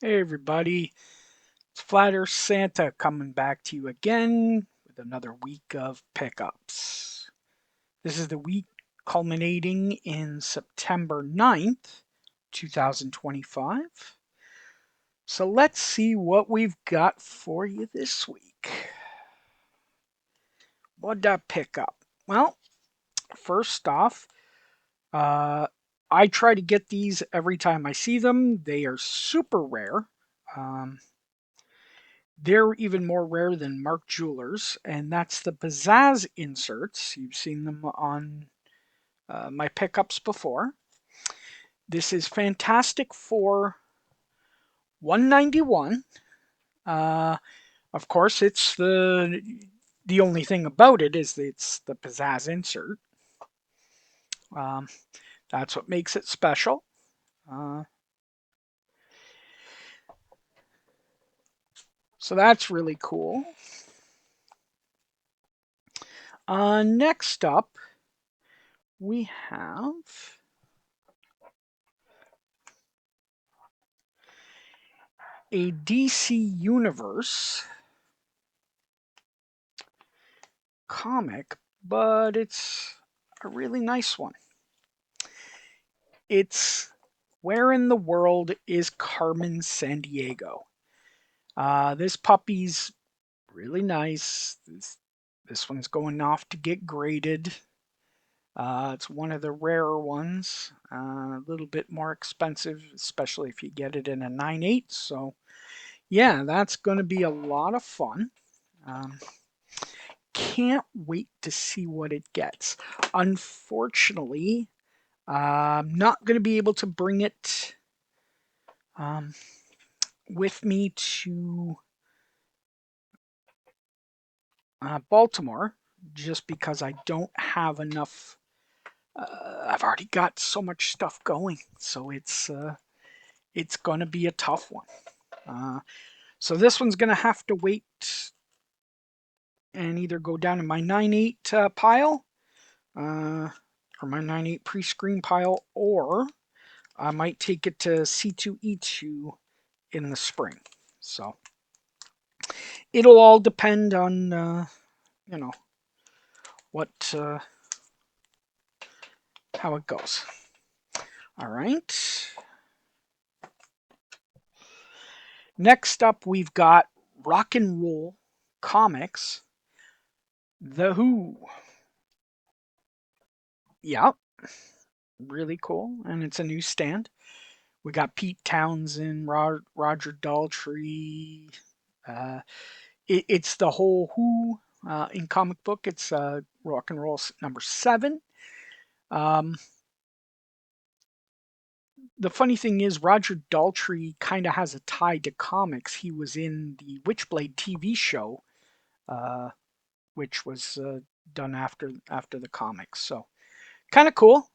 Hey everybody, it's Flat Earth Santa coming back to you again with another week of pickups. This is the week culminating in September 9th, 2025. So let's see what we've got for you this week. What did I pick up? Well, first off, uh, I try to get these every time I see them. They are super rare. Um, They're even more rare than Mark Jewelers, and that's the Pizzazz inserts. You've seen them on my pickups before. This is Fantastic Four 191. Uh, of course, it's the only thing about it is it's the Pizzazz insert. Um, that's what makes it special. Uh, so that's really cool. Next up, we have a DC Universe comic, but it's a really nice one. It's Where in the World is Carmen Sandiego? This puppy's really nice. This one's going off to get graded. It's one of the rarer ones, a little bit more expensive, especially if you get it in a 9/8. So, yeah, that's going to be a lot of fun. Um, can't wait to see what it gets. Unfortunately, I'm not going to be able to bring it um, with me to Baltimore just because I don't have enough. I've already got so much stuff going, so it's going to be a tough one. So this one's going to have to wait and either go down in my 9/8 pile uh, or my 9/8 pre-screen pile, or I might take it to C2E2 in the spring. So it'll all depend on you know what how it goes. All right. Next up, we've got Rock and Roll Comics, The Who. Yep, really cool, and it's a new stand. We got Pete Townsend, Roger Daltrey. Uh, it's the whole Who in comic book. It's Rock and Roll number 7. Um, the funny thing is, Roger Daltrey kind of has a tie to comics. He was in the Witchblade TV show, uh, which was done after the comics. So kind of cool.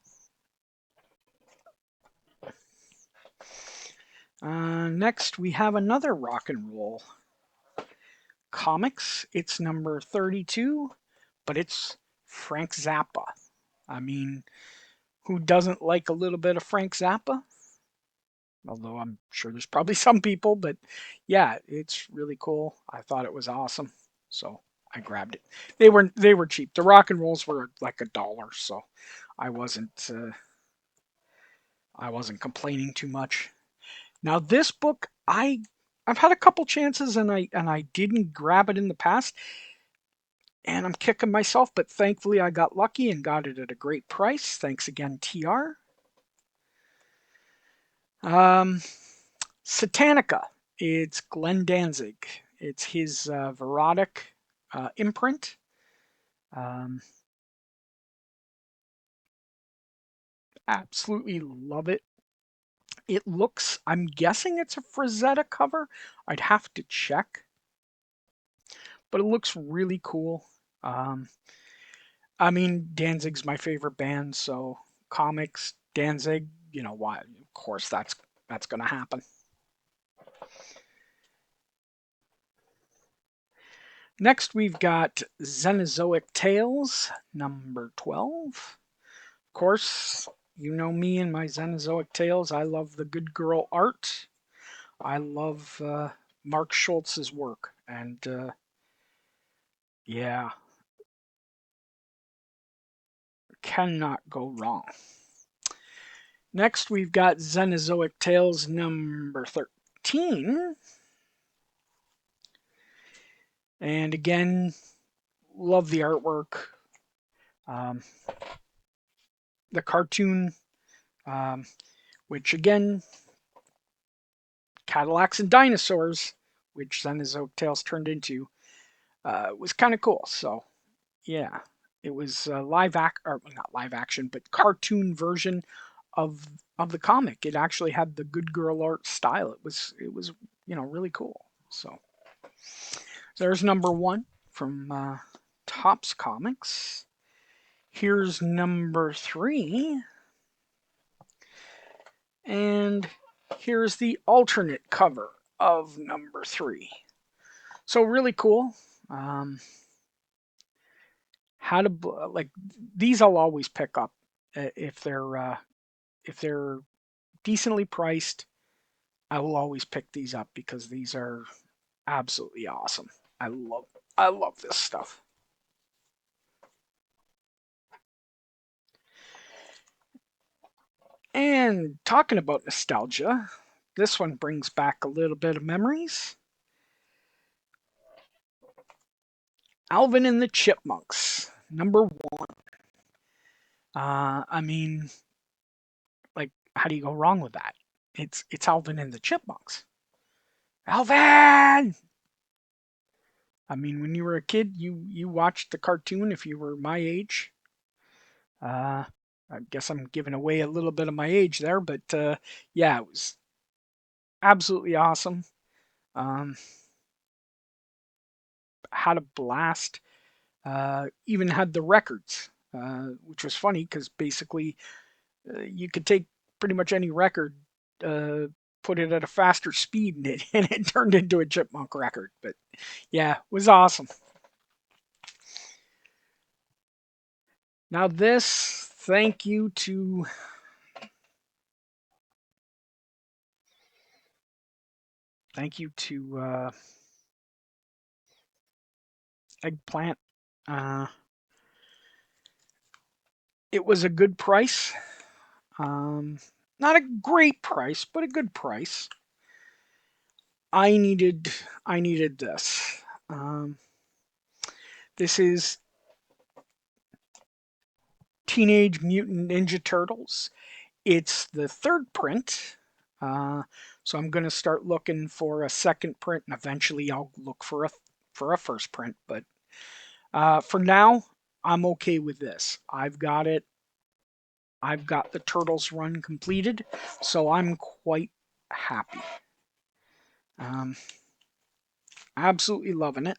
Next, we have another rock and roll comics. It's number 32, but it's Frank Zappa. I mean, who doesn't like a little bit of Frank Zappa? Although I'm sure there's probably some people, but yeah, it's really cool. I thought it was awesome, so I grabbed it. They were cheap. The rock and rolls were like $1, so I wasn't uh, I wasn't complaining too much. Now this book, I've had a couple chances and I didn't grab it in the past, and I'm kicking myself, but thankfully I got lucky and got it at a great price. Thanks again, TR. Um, Satanica. It's Glenn Danzig. It's his Verotic imprint. Um, Absolutely love it. It looks, I'm guessing it's a Frazetta cover. I'd have to check, but it looks really cool. Um, I mean, Danzig's my favorite band, so comics, Danzig, you know why? Of course, that's gonna happen. Next, we've got Xenozoic Tales, number 12. Of course, you know me and my Xenozoic Tales. I love the good girl art. I love Mark Schultz's work, and yeah, cannot go wrong. Next, we've got Xenozoic Tales number 13. And again, love the artwork. Um, the cartoon, um, which again, Cadillacs and Dinosaurs, which Xenozoic Tales turned into, was kind of cool. So, yeah, it was or not live action, but cartoon version of the comic. It actually had the good girl art style. It was really cool. So there's number one from Topps Comics. Here's number three, and here's the alternate cover of number three. So really cool. How to like these? I'll always pick up if they're decently priced. I will always pick these up because these are absolutely awesome. I love this stuff. And talking about nostalgia, this one brings back a little bit of memories. Alvin and the Chipmunks, number one. I mean, like, how do you go wrong with that? It's Alvin and the Chipmunks. Alvin! I mean, when you were a kid, you watched the cartoon. If you were my age, uh, I guess I'm giving away a little bit of my age there, but yeah, it was absolutely awesome. Um, had a blast. Even had the records, which was funny because basically you could take pretty much any record, uh, put it at a faster speed, and it, and it turned into a chipmunk record. But yeah, it was awesome. Now this, thank you to Eggplant. Uh, it was a good price. Um, Not a great price, but a good price. I needed I needed this. Um, this is Teenage Mutant Ninja Turtles. It's the third print, so I'm going to start looking for a second print, and eventually I'll look for a first print. But for now, I'm okay with this. I've got it. I've got the Turtles run completed, so I'm quite happy. Um, Absolutely loving it.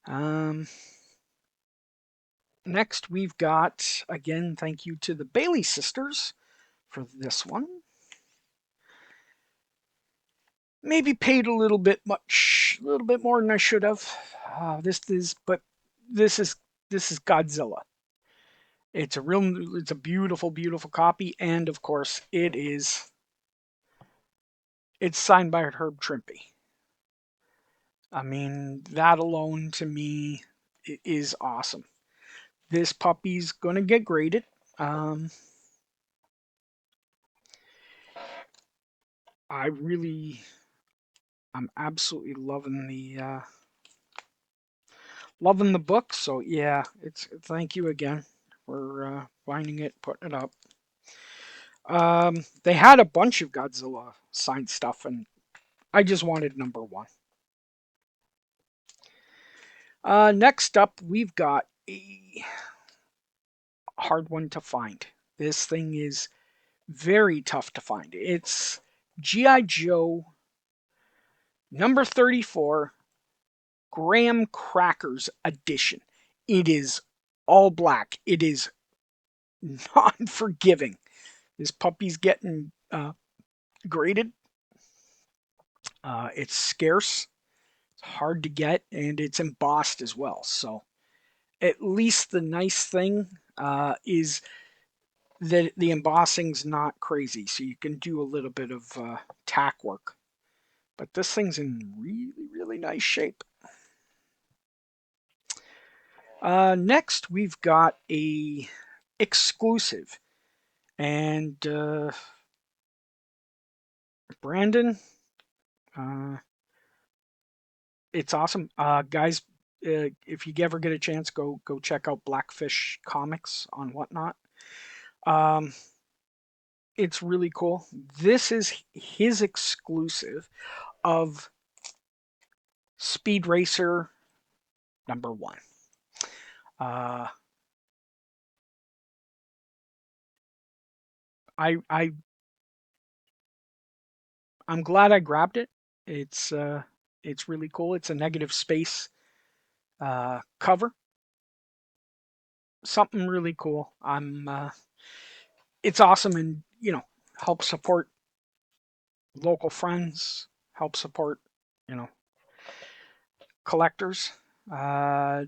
Um, Next, we've got again. Thank you to the Bailey sisters for this one. Maybe paid a little bit more than I should have. But this is this is Godzilla. It's a beautiful, beautiful copy, and of course, it's signed by Herb Trimpe. I mean, that alone to me is awesome. This puppy's gonna get graded. Um, I really, I'm absolutely loving the book. So yeah, it's thank you again for finding it, putting it up. They had a bunch of Godzilla signed stuff, and I just wanted number one. Next up, we've got a hard one to find. This thing is very tough to find. It's G.I. Joe number 34, Graham Crackers edition. It is all black. It is non forgiving. This puppy's getting graded. It's scarce, it's hard to get, and it's embossed as well. So, at least the nice thing is the embossing's not crazy, so you can do a little bit of tack work. But this thing's in really, really nice shape. Next, we've got a exclusive, and Brandon, uh, it's awesome, guys. If you ever get a chance, go check out Blackfish Comics on Whatnot. Um, it's really cool. This is his exclusive of Speed Racer #1. Uh, I I'm glad I grabbed it. It's really cool. It's a negative space cover. Something really cool. It's awesome, and help support local friends, help support you know collectors uh,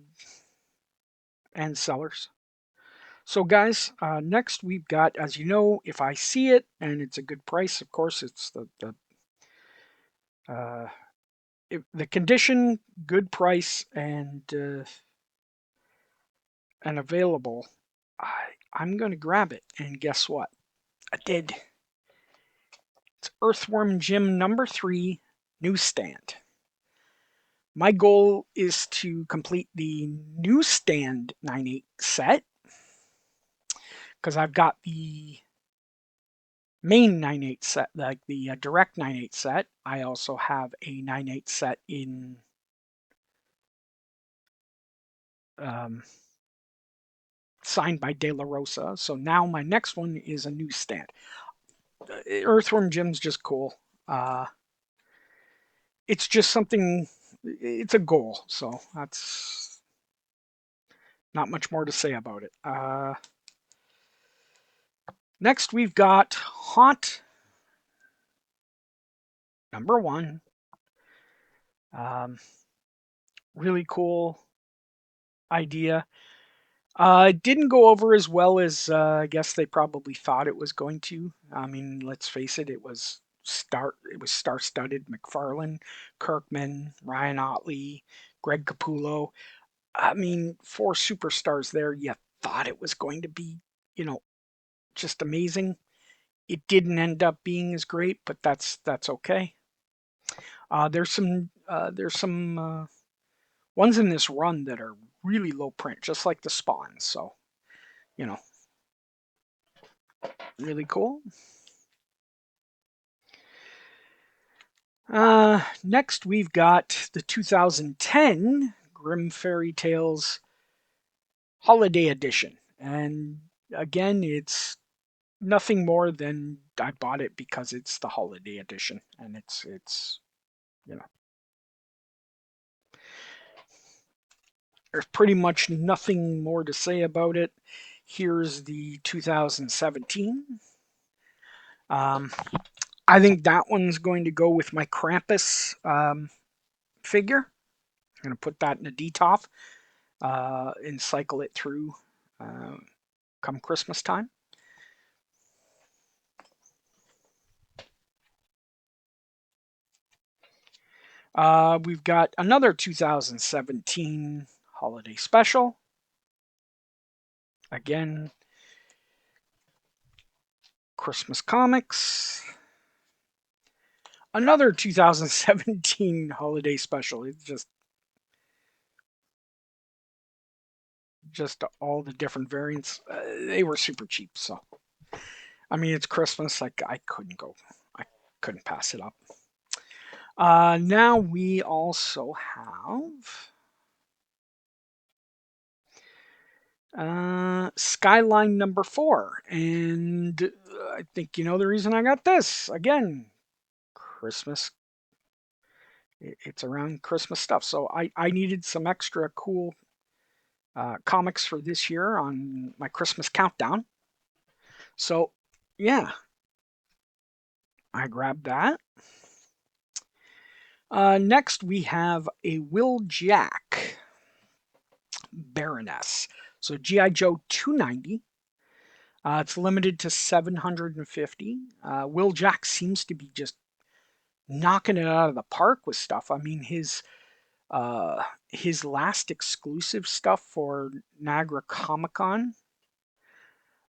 and sellers. So, guys, next we've got, as you know, if I see it and it's a good price, of course, it's uh, the condition, good price, and available. I'm going to grab it, and guess what? I did. It's Earthworm Jim #3 newsstand. My goal is to complete the newsstand 9/8 set because I've got the main 9/8 set, like the direct 9/8 set. I also have a 9/8 set in um, signed by De La Rosa. So now my next one is a newsstand. Earthworm Jim's just cool. Uh, it's just something. It's a goal, so that's not much more to say about it. Next, we've got Haunt #1. Um, really cool idea. It didn't go over as well as I guess they probably thought it was going to. I mean, let's face it, it was star-studded. McFarlane, Kirkman, Ryan Otley, Greg Capullo. I mean, 4 superstars there. You thought it was going to be, you know, just amazing. It didn't end up being as great, but that's okay. There's some ones in this run that are really low print, just like the spawns. So you know, really cool. Next, we've got the 2010 Grimm Fairy Tales Holiday Edition, and again, it's nothing more than I bought it because it's the holiday edition, and it's you know there's pretty much nothing more to say about it. Here's the 2017. Um, I think that one's going to go with my Krampus figure. I'm going to put that in a DTOF and cycle it through uh, come Christmas time. We've got another 2017 holiday special. Again, Christmas comics. Another 2017 holiday special. It's just all the different variants. They were super cheap, so I mean it's Christmas. Like I couldn't pass it up. Now we also have Skyline #4, and I think you know the reason I got this. Again, Christmas. It's around Christmas stuff, so I needed some extra cool comics for this year on my Christmas countdown. So yeah, I grabbed that. Next, we have a Will Jack Baroness. So G.I. Joe 290. It's limited to 750. Will Jack seems to be just knocking it out of the park with stuff. I mean, his last exclusive stuff for Niagara Comic Con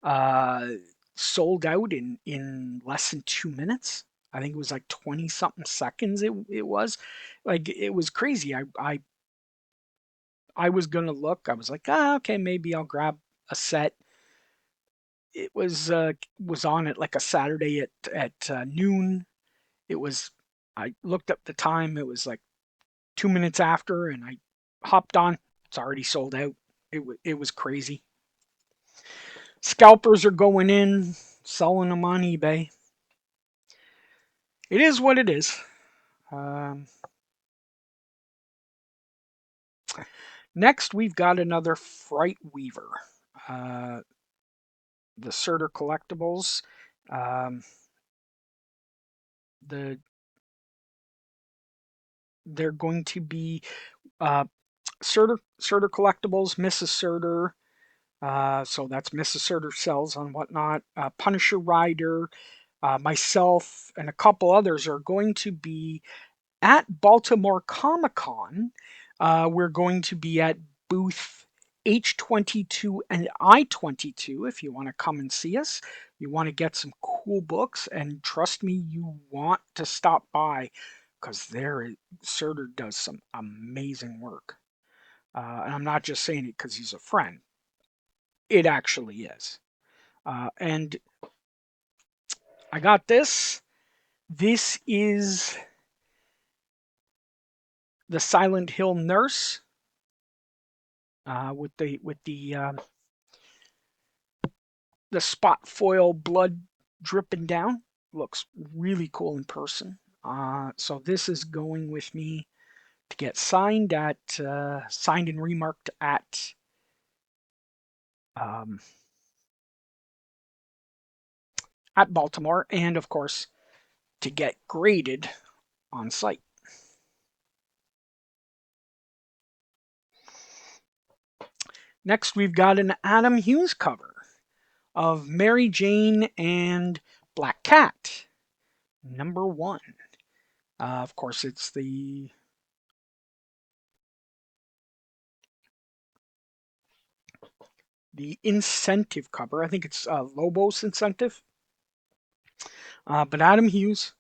uh, sold out in less than 2 minutes. I think it was like 20 something seconds. It was like it was crazy. I was gonna look. I was like, okay, maybe I'll grab a set. It was on at like a Saturday at noon. It was. I looked up the time. It was like 2 minutes after, and I hopped on. It's already sold out. It was crazy. Scalpers are going in, selling them on eBay. It is what it is. Um, Next, we've got another Fright Weaver. Uh, the Surtur Collectibles. Um, the they're going to be uh, Surtur Collectibles, Mrs. Surtur. So that's Mrs. Surtur sells on whatnot. Punisher Rider, myself, and a couple others are going to be at Baltimore Comic Con. We're going to be at booth H22 and I22 if you want to come and see us. You want to get some cool books, and trust me, you want to stop by because Surtur does some amazing work. And I'm not just saying it because he's a friend. It actually is. And I got this. This is the Silent Hill Nurse with the spot foil blood dripping down. Looks really cool in person. So this is going with me to get signed and remarked um, at Baltimore, and of course to get graded on site. Next, we've got an Adam Hughes cover of Mary Jane and Black Cat, #1. Of course, it's the incentive cover. I think it's Lobos incentive. But Adam Hughes,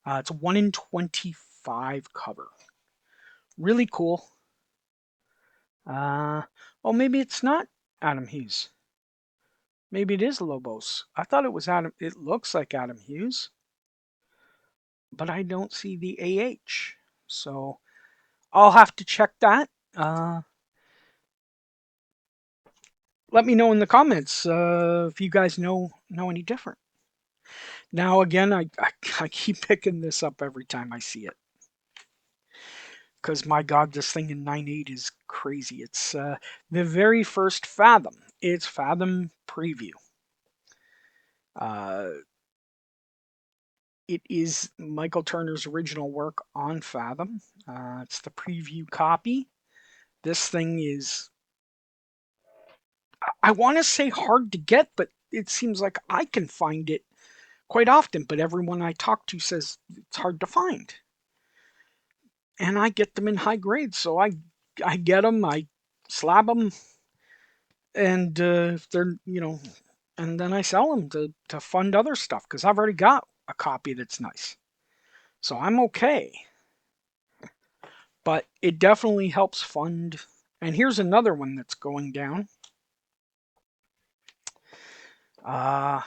it's a 1 in 25 cover. Really cool. Oh, maybe it's not Adam Hughes. Maybe it is Lobos. I thought it was Adam. It looks like Adam Hughes, but I don't see the AH. So I'll have to check that. Let me know in the comments if you guys know any different. Now again, I keep picking this up every time I see it because my God, this thing in 9.8 is crazy. It's the very first Fathom. It's Fathom preview. Uh, it is Michael Turner's original work on Fathom. It's the preview copy. This thing is, I want to say hard to get, but it seems like I can find it quite often. But everyone I talk to says it's hard to find. And I get them in high grades, so I get them, I slab them, and they're and then I sell them to fund other stuff because I've already got a copy that's nice, so I'm okay. But it definitely helps fund. And here's another one that's going down. Uh,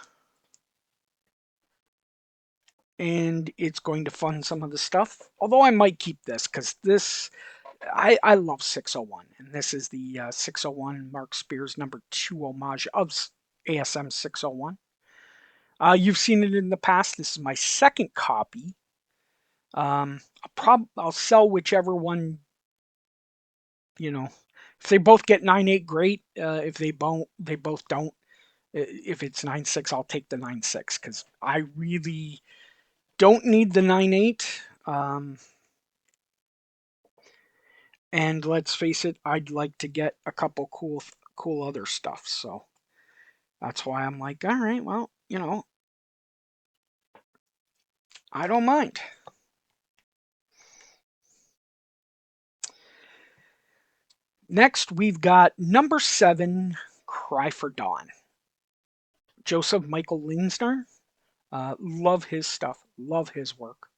and it's going to fund some of the stuff. Although I might keep this because I love 601, and this is the 601 Mark Spears #2 homage of ASM 601. You've seen it in the past. This is my second copy. I'll sell whichever one. If they both get 9.8, great. If they both don't. If it's 9.6, I'll take the 9.6 because I really don't need the 9.8. And let's face it, I'd like to get a couple cool other stuff. So That's why I'm like, all right, well, I don't mind. Next, we've got number 7, Cry for Dawn. Joseph Michael Linsner. Love his stuff. Love his work.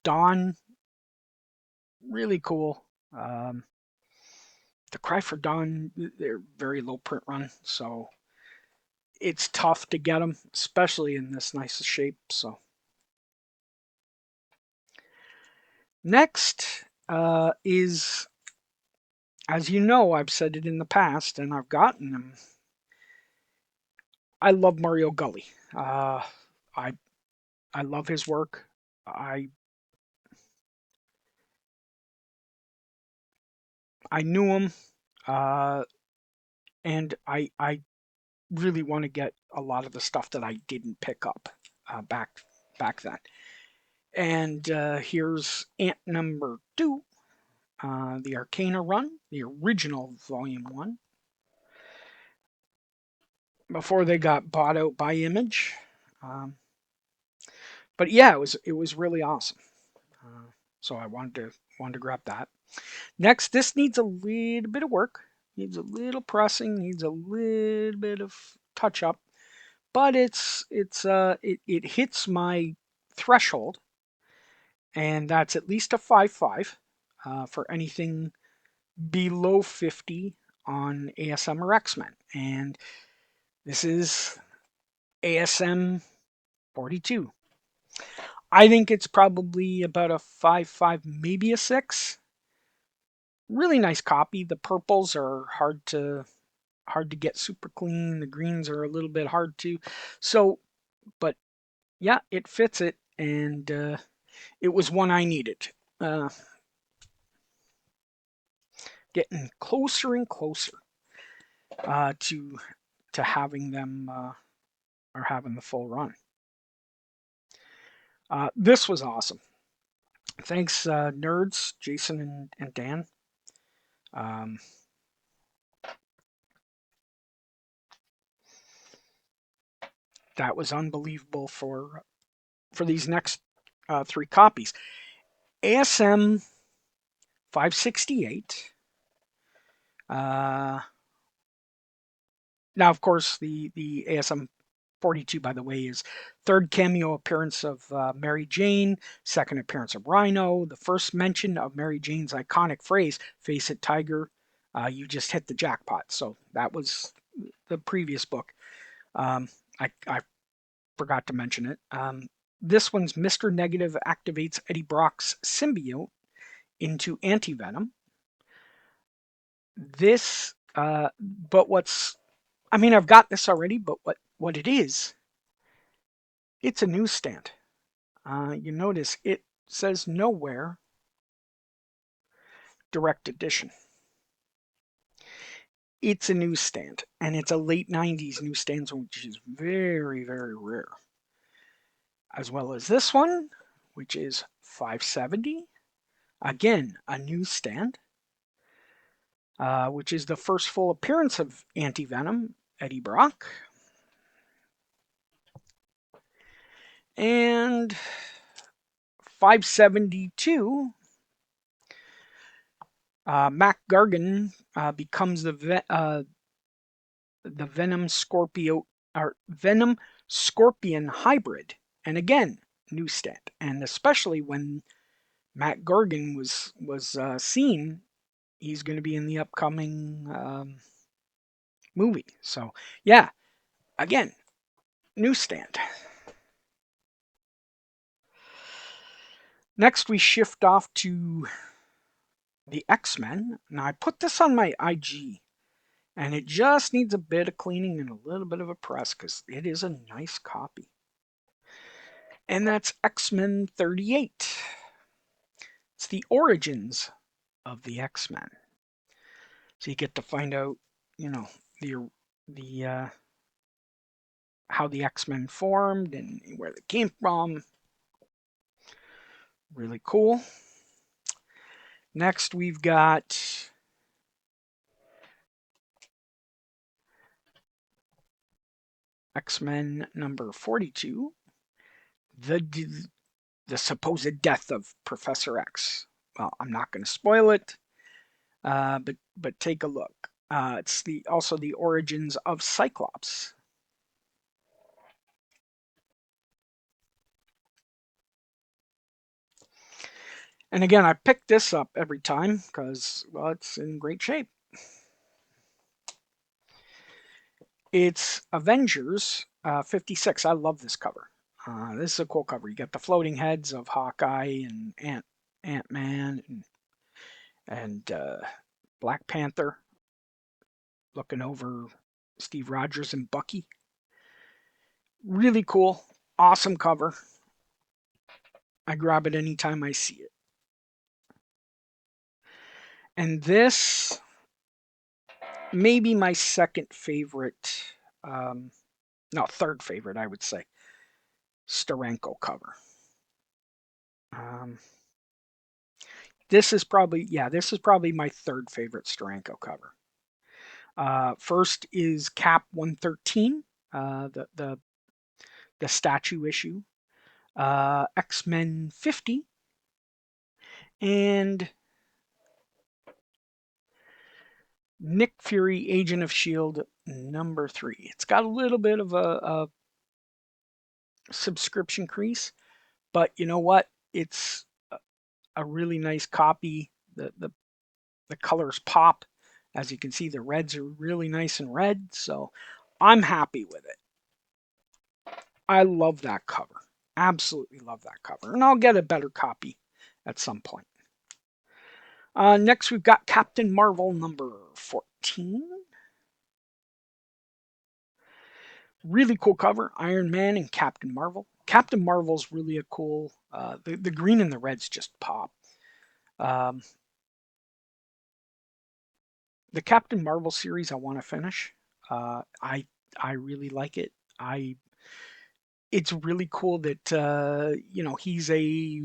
Dawn, really cool. Um, the Cry for Dawn, they're very low print run, so it's tough to get them, especially in this nice shape. So next is, as you know, I've said it in the past, and I've gotten them. I love Mario Gully. I I love his work. I I knew him, uh, and I really want to get a lot of the stuff that I didn't pick up back then. And here's Ant number 2, the Arcana run, the original Volume 1, before they got bought out by Image. Um, but yeah, it was really awesome. Uh, so I wanted to grab that. Next, this needs a little bit of work, needs a little pressing, needs a little bit of touch up, but it hits my threshold, and that's at least a 5.5 for anything below 50 on ASM or X-Men. And this is ASM 42. I think it's probably about a 5.5, maybe a 6. Really nice copy. The purples are hard to get super clean. The greens are a little bit hard to. So, but yeah, it fits it, and it was one I needed. Uh, Getting closer and closer to having them or having the full run. This was awesome. Thanks, nerds, Jason and Dan. Um, that was unbelievable for these next 3 copies. ASM 568. Uh, Now, of course, the ASM 42, by the way, is third cameo appearance of Mary Jane, second appearance of Rhino, the first mention of Mary Jane's iconic phrase, "Face it, Tiger, you just hit the jackpot." So that was the previous book. I forgot to mention it. This one's Mr. Negative activates Eddie Brock's symbiote into anti-venom. But I've got this already, but what it is, it's a newsstand. You notice it says nowhere direct edition. It's a newsstand, and it's a late 90s newsstand, which is very, very rare. As well as this one, which is 570. Again, a newsstand, which is the first full appearance of Anti-Venom, Eddie Brock. And 572, Mac Gargan becomes the Venom Scorpio or Venom Scorpion hybrid, and again newsstand, and especially when Matt Gargan was seen, he's going to be in the upcoming movie. So yeah, again newsstand. Next, we shift off to the X-Men. Now I put this on my IG, and it just needs a bit of cleaning and a little bit of a press because it is a nice copy. And that's X-Men 38. It's the origins of the X-Men. So you get to find out, the how the X-Men formed and where they came from. Really cool. Next, we've got X-Men number 42, the the supposed death of Professor X. Well, I'm not going to spoil it, but take a look. It's also the origins of Cyclops. And again, I pick this up every time because, well, it's in great shape. It's Avengers 56. I love this cover. This is a cool cover. You get the floating heads of Hawkeye and Ant-Man and Black Panther looking over Steve Rogers and Bucky. Really cool. Awesome cover. I grab it anytime I see it. And this may be my second favorite, no, third favorite, I would say, Steranko cover. Um, this is probably my third favorite Steranko cover. First is Cap 113, the statue issue, X-Men 50, and Nick Fury, Agent of S.H.I.E.L.D. number 3. It's got a little bit of a subscription crease, but you know what? It's a really nice copy. The colors pop. As you can see, the reds are really nice and red, so I'm happy with it. I love that cover. Absolutely love that cover. And I'll get a better copy at some point. Next, we've got Captain Marvel number 14. Really cool cover. Iron Man and Captain Marvel. Captain Marvel's really a cool. The green and the reds just pop. The Captain Marvel series I want to finish. I really like it. It's really cool that he's a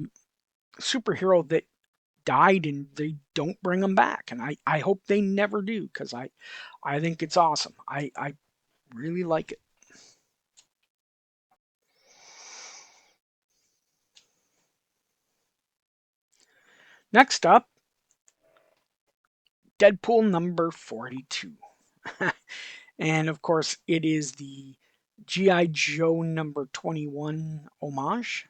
superhero that died and they don't bring him back, and I hope they never do because I think it's awesome. I really like it. Next up, Deadpool number 42. And of course, it is the G.I. Joe number 21 homage.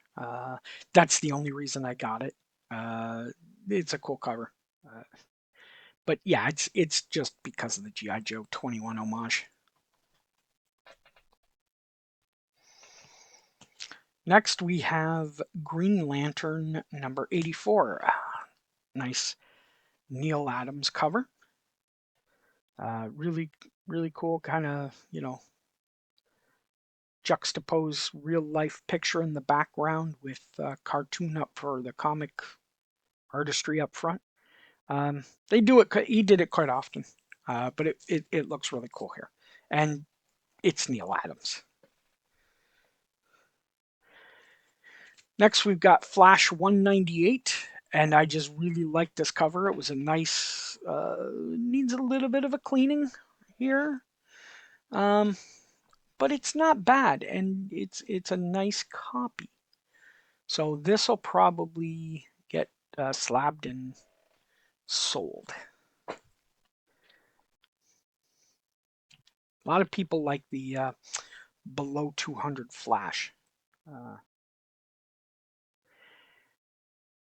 That's the only reason I got it. It's a cool cover. Uh, but yeah, it's just because of the G.I. Joe 21 homage. Next, we have Green Lantern number 84. Nice Neil Adams cover. Really, really cool. Kind of, juxtapose real life picture in the background with cartoon up for the comic artistry up front. They do it. He did it quite often, but it looks really cool here, and it's Neil Adams. Next, we've got Flash 198, and I just really like this cover. It was a nice, needs a little bit of a cleaning here, but it's not bad, and it's a nice copy. So this will probably get slabbed and sold. A lot of people like the below 200 Flash. Uh,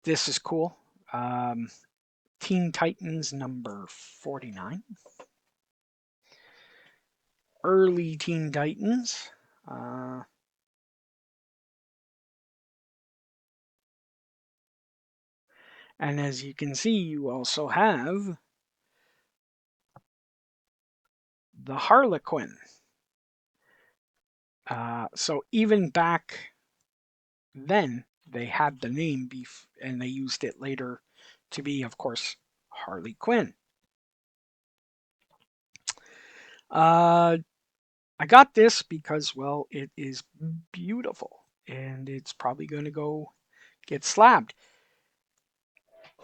this is cool. Teen Titans number 49. Early Teen Titans. And as you can see, you also have the Harlequin. So even back then, they had the name Beef, and they used it later to be, of course, Harley Quinn. I got this because, well, it is beautiful, and it's probably going to go get slabbed.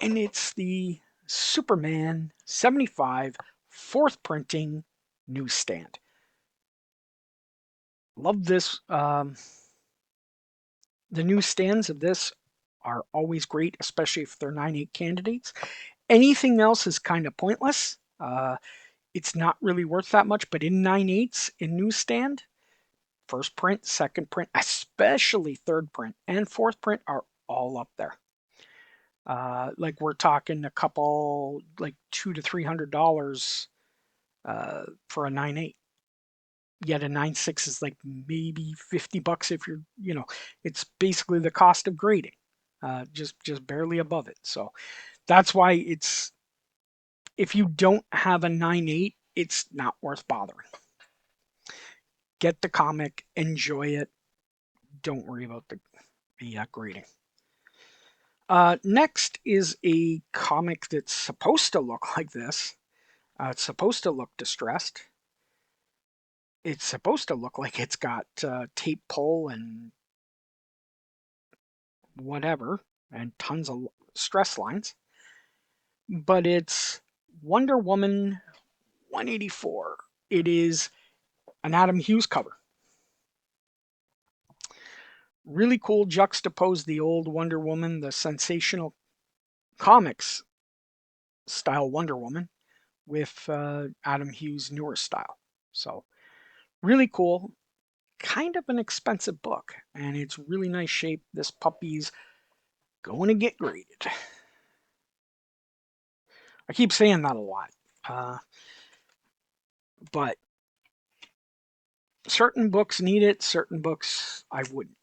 And it's the Superman 75 fourth printing newsstand. Love this. The newsstands of this are always great, especially if they're 9/8 candidates. Anything else is kind of pointless. It's not really worth that much, but in 9/8 in newsstand, first print, second print, especially third print and fourth print are all up there. Like we're talking a couple, like $200 to $300 for a 9/8. Yet a 9/6 is like maybe $50 if you're, it's basically the cost of grading, just barely above it. So that's why it's if you don't have a 9/8, it's not worth bothering. Get the comic, enjoy it. Don't worry about the grading. Next is a comic that's supposed to look like this. It's supposed to look distressed. It's supposed to look like it's got tape pull and whatever, and tons of stress lines. But it's Wonder Woman 184. It is an Adam Hughes cover. Really cool, juxtapose the old Wonder Woman, the sensational comics style Wonder Woman, with Adam Hughes' newer style. So, really cool. Kind of an expensive book, and it's really nice shape. This puppy's going to get graded. I keep saying that a lot, but certain books need it. Certain books I wouldn't.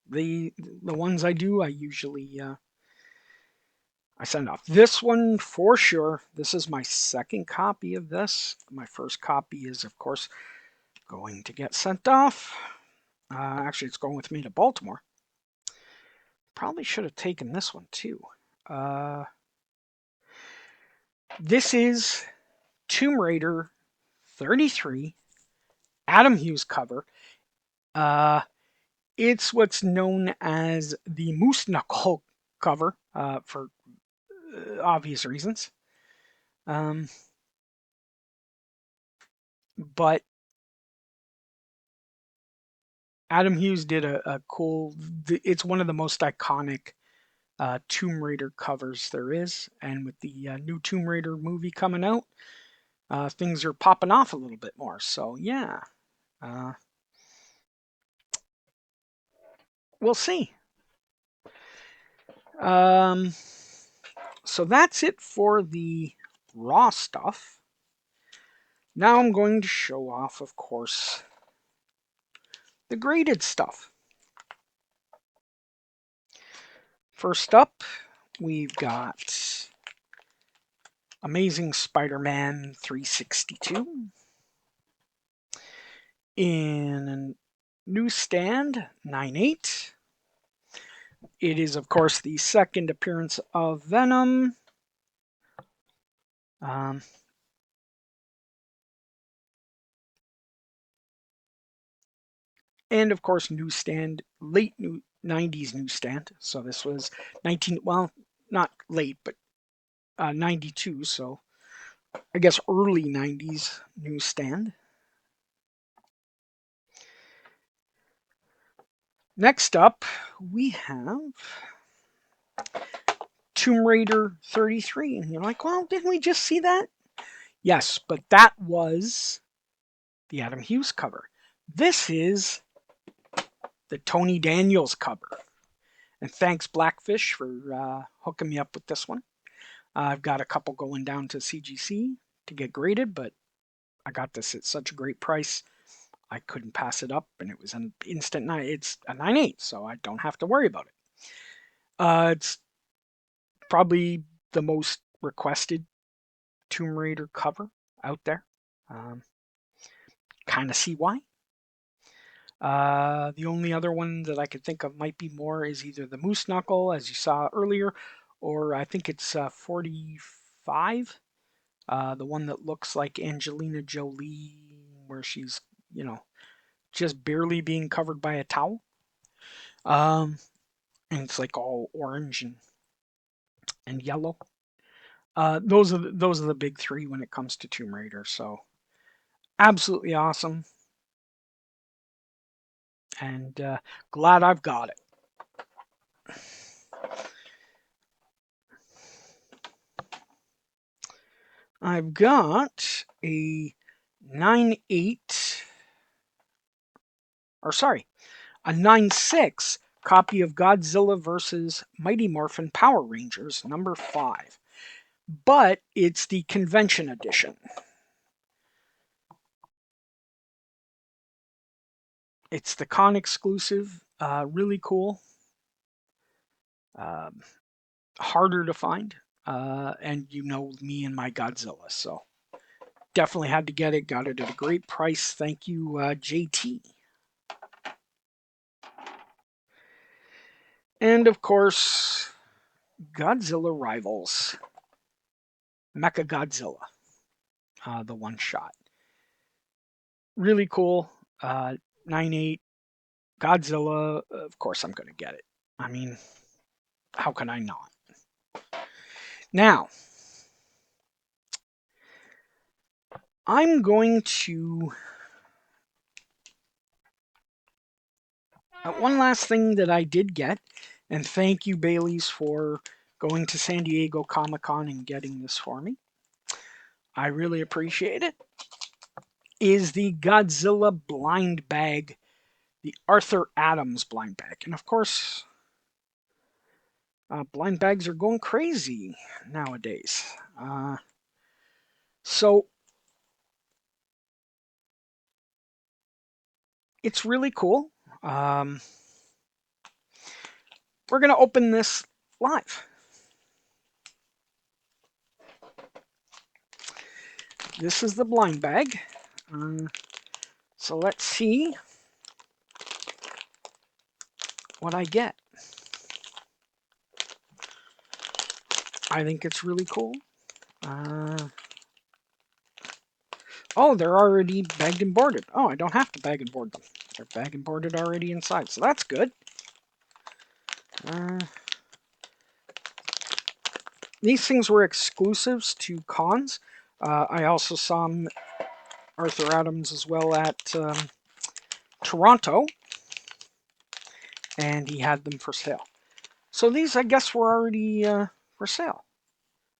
The ones I do, I usually I send off. This one for sure. This is my second copy of this. My first copy is, of course, going to get sent off. Actually, it's going with me to Baltimore. Probably should have taken this one too. This is Tomb Raider 33, Adam Hughes cover. It's what's known as the Moose Knuckle cover for obvious reasons. But Adam Hughes did a cool. It's one of the most iconic Tomb Raider covers there is, and with the new Tomb Raider movie coming out, things are popping off a little bit more. So yeah, we'll see. So that's it for the raw stuff. Now I'm going to show off, of course, the graded stuff. First up, we've got Amazing Spider-Man 362 in a newsstand 9/8. It is, of course, the second appearance of Venom. And of course, newsstand, late 90s newsstand. So this was well, not late, but 92. So I guess early 90s newsstand. Next up, we have Tomb Raider 33. And you're like, well, didn't we just see that? Yes, but that was the Adam Hughes cover. This is the Tony Daniels cover. And thanks, Blackfish, for hooking me up with this one. I've got a couple going down to CGC to get graded, but I got this at such a great price. I couldn't pass it up, and it was an instant 9. It's a 9/8, so I don't have to worry about it. It's probably the most requested Tomb Raider cover out there. Kind of see why. The only other one that I could think of might be more is either the Moose Knuckle, as you saw earlier, or I think it's 45, the one that looks like Angelina Jolie, where she's, just barely being covered by a towel. And it's like all orange and yellow. Those are the big three when it comes to Tomb Raider. So absolutely awesome. and glad I've got it. I've got a 9/8, or sorry, a 9/6 copy of Godzilla vs. Mighty Morphin Power Rangers number 5, but it's the convention edition. It's the con exclusive, really cool, um, harder to find, and you know me and my Godzilla, so definitely had to get it. Got it at a great price. Thank you, JT. And of course, Godzilla Rivals, Mecha Godzilla, the one shot. Really cool. 9/8 Godzilla. Of course, I'm going to get it. I mean, how can I not? Now, I'm going to. One last thing that I did get, and thank you, Bailey's, for going to San Diego Comic Con and getting this for me. I really appreciate it. Is the Godzilla blind bag, the Arthur Adams blind bag. And of course, blind bags are going crazy nowadays. So it's really cool. We're going to open this live. This is the blind bag. So let's see what I get. I think it's really cool. Oh, they're already bagged and boarded. Oh, I don't have to bag and board them. They're bagged and boarded already inside, so that's good. These things were exclusives to cons. I also saw Arthur Adams as well at Toronto, and he had them for sale. So these, I guess, were already for sale,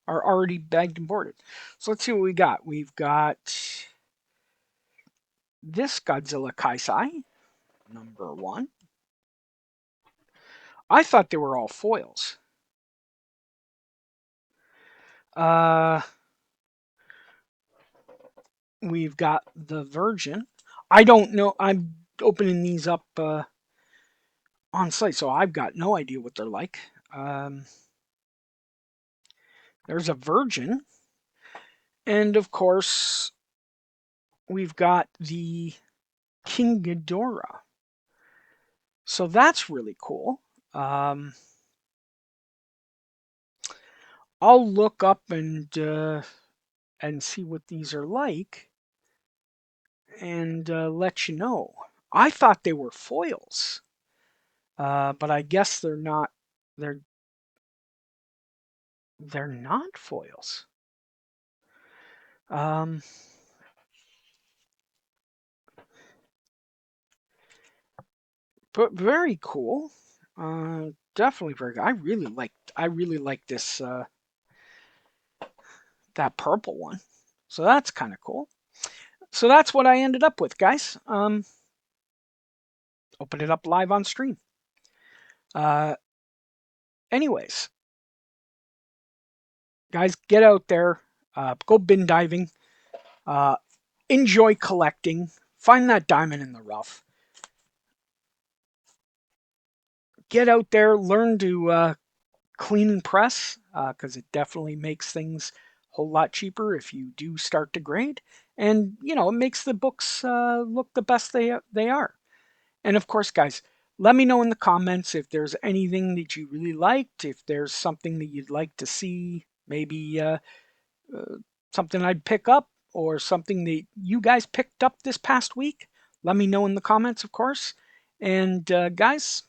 are already bagged and boarded. So let's see what we got. We've got this Godzilla Kaisai, number 1. I thought they were all foils. We've got the Virgin. I don't know. I'm opening these up on site, so I've got no idea what they're like. There's a Virgin. And of course, we've got the King Ghidorah. So that's really cool. I'll look up and see what these are like, and let you know. I thought they were foils, but I guess they're not. They're not foils. But very cool. Definitely very good. I really like this that purple one. So that's kind of cool. So that's what I ended up with, guys. Open it up live on stream. Anyways, guys, get out there, go bin diving, enjoy collecting, find that diamond in the rough. Get out there, learn to clean and press, because it definitely makes things a whole lot cheaper if you do start to grade. And, you know, it makes the books look the best they are. And of course, guys, let me know in the comments if there's anything that you really liked, if there's something that you'd like to see, maybe something I'd pick up, or something that you guys picked up this past week. Let me know in the comments, of course. And guys,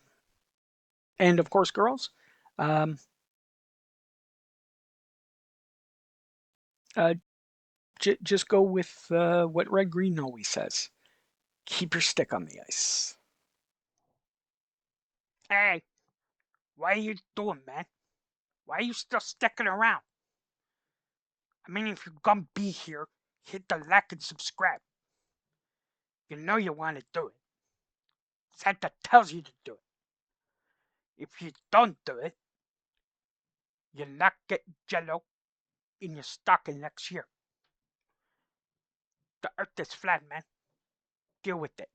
and of course, girls, uh, just go with what Red Green always says. Keep your stick on the ice. Hey, what are you doing, man? Why are you still sticking around? I mean, if you're gonna be here, hit the like and subscribe. You know you want to do it. Santa tells you to do it. If you don't do it, you'll not get jello in your stocking next year. The earth is flat, man. Deal with it.